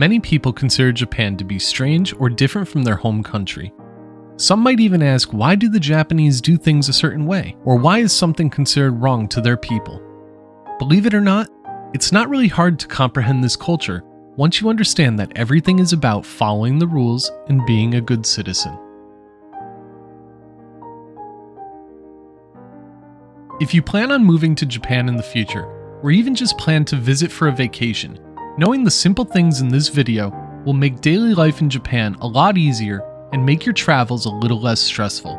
Many people consider Japan to be strange or different from their home country. Some might even ask, why do the Japanese do things a certain way? Or why is something considered wrong to their people? Believe it or not, it's not really hard to comprehend this culture once you understand that everything is about following the rules and being a good citizen. If you plan on moving to Japan in the future, or even just plan to visit for a vacation, knowing the simple things in this video will make daily life in Japan a lot easier and make your travels a little less stressful.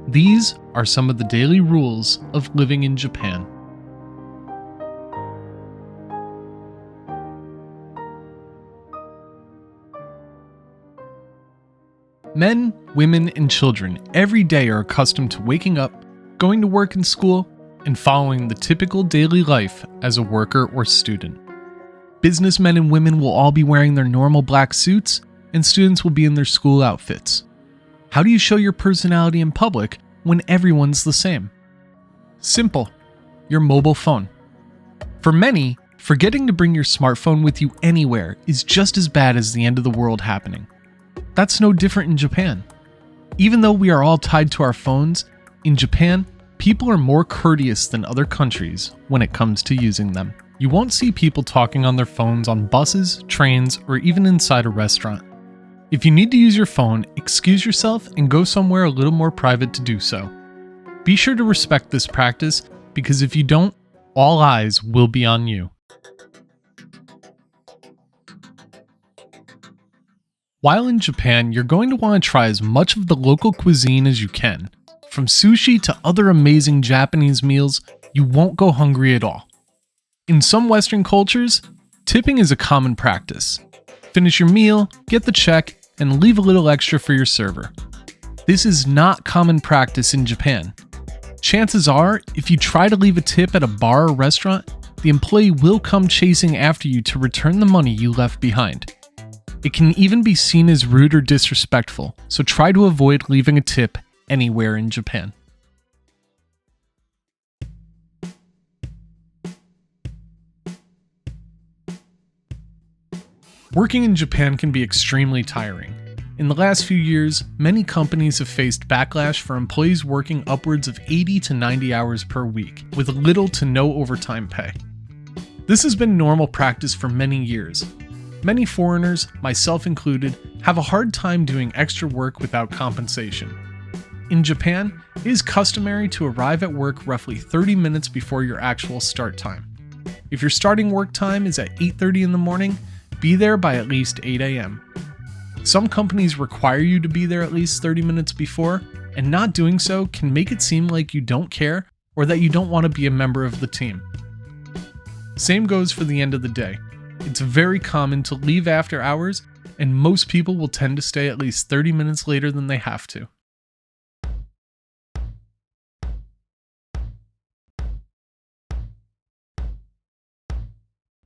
These are some of the daily rules of living in Japan. Men, women, and children every day are accustomed to waking up, going to work and school, and following the typical daily life as a worker or student. Businessmen and women will all be wearing their normal black suits, and students will be in their school outfits. How do you show your personality in public when everyone's the same? Simple. Your mobile phone. For many, forgetting to bring your smartphone with you anywhere is just as bad as the end of the world happening. That's no different in Japan. Even though we are all tied to our phones, in Japan, people are more courteous than other countries when it comes to using them. You won't see people talking on their phones on buses, trains, or even inside a restaurant. If you need to use your phone, excuse yourself and go somewhere a little more private to do so. Be sure to respect this practice, because if you don't, all eyes will be on you. While in Japan, you're going to want to try as much of the local cuisine as you can. From sushi to other amazing Japanese meals, you won't go hungry at all. In some Western cultures, tipping is a common practice. Finish your meal, get the check, and leave a little extra for your server. This is not common practice in Japan. Chances are, if you try to leave a tip at a bar or restaurant, the employee will come chasing after you to return the money you left behind. It can even be seen as rude or disrespectful, so try to avoid leaving a tip anywhere in Japan. Working in Japan can be extremely tiring. In the last few years, many companies have faced backlash for employees working upwards of 80 to 90 hours per week, with little to no overtime pay. This has been normal practice for many years. Many foreigners, myself included, have a hard time doing extra work without compensation. In Japan, it is customary to arrive at work roughly 30 minutes before your actual start time. If your starting work time is at 8:30 in the morning, be there by at least 8 a.m. Some companies require you to be there at least 30 minutes before, and not doing so can make it seem like you don't care or that you don't want to be a member of the team. Same goes for the end of the day. It's very common to leave after hours, and most people will tend to stay at least 30 minutes later than they have to.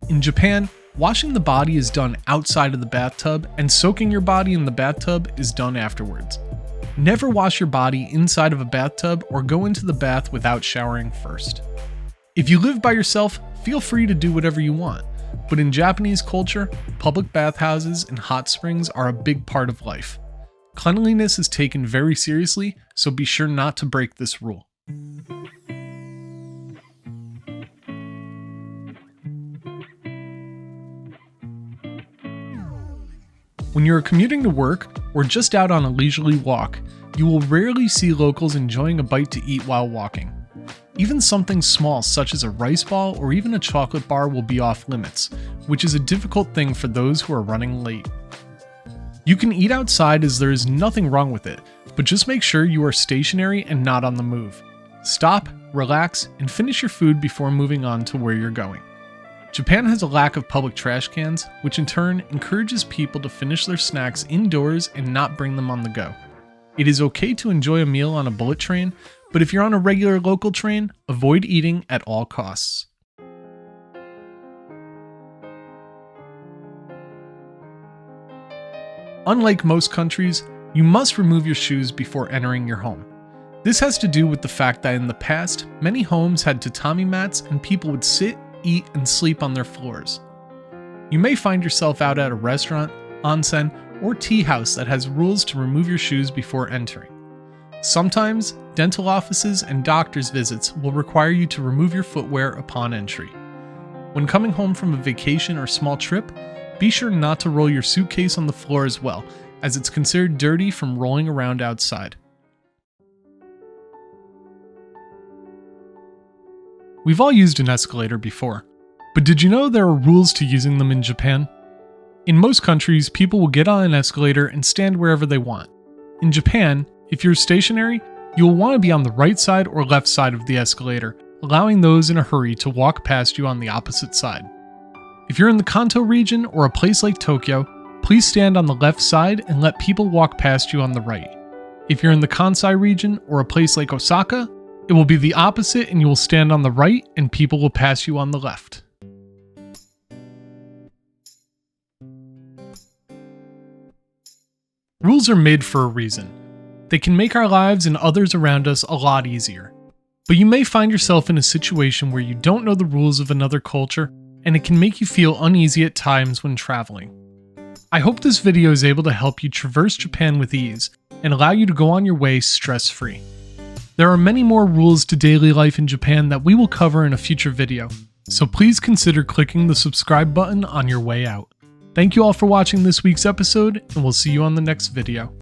In Japan, washing the body is done outside of the bathtub, and soaking your body in the bathtub is done afterwards. Never wash your body inside of a bathtub or go into the bath without showering first. If you live by yourself, feel free to do whatever you want, but in Japanese culture, public bathhouses and hot springs are a big part of life. Cleanliness is taken very seriously, so be sure not to break this rule. When you are commuting to work or just out on a leisurely walk, you will rarely see locals enjoying a bite to eat while walking. Even something small such as a rice ball or even a chocolate bar will be off limits, which is a difficult thing for those who are running late. You can eat outside as there is nothing wrong with it, but just make sure you are stationary and not on the move. Stop, relax, and finish your food before moving on to where you're going. Japan has a lack of public trash cans, which in turn encourages people to finish their snacks indoors and not bring them on the go. It is okay to enjoy a meal on a bullet train, but if you're on a regular local train, avoid eating at all costs. Unlike most countries, you must remove your shoes before entering your home. This has to do with the fact that in the past, many homes had tatami mats and people would sit, eat, and sleep on their floors. You may find yourself out at a restaurant, onsen, or tea house that has rules to remove your shoes before entering. Sometimes, dental offices and doctor's visits will require you to remove your footwear upon entry. When coming home from a vacation or small trip, be sure not to roll your suitcase on the floor as well, as it's considered dirty from rolling around outside. We've all used an escalator before, but did you know there are rules to using them in Japan? In most countries, people will get on an escalator and stand wherever they want. In Japan, if you're stationary, you will want to be on the right side or left side of the escalator, allowing those in a hurry to walk past you on the opposite side. If you're in the Kanto region or a place like Tokyo, please stand on the left side and let people walk past you on the right. If you're in the Kansai region or a place like Osaka, it will be the opposite and you will stand on the right and people will pass you on the left. Rules are made for a reason. They can make our lives and others around us a lot easier. But you may find yourself in a situation where you don't know the rules of another culture, and it can make you feel uneasy at times when traveling. I hope this video is able to help you traverse Japan with ease and allow you to go on your way stress-free. There are many more rules to daily life in Japan that we will cover in a future video, so please consider clicking the subscribe button on your way out. Thank you all for watching this week's episode, and we'll see you on the next video.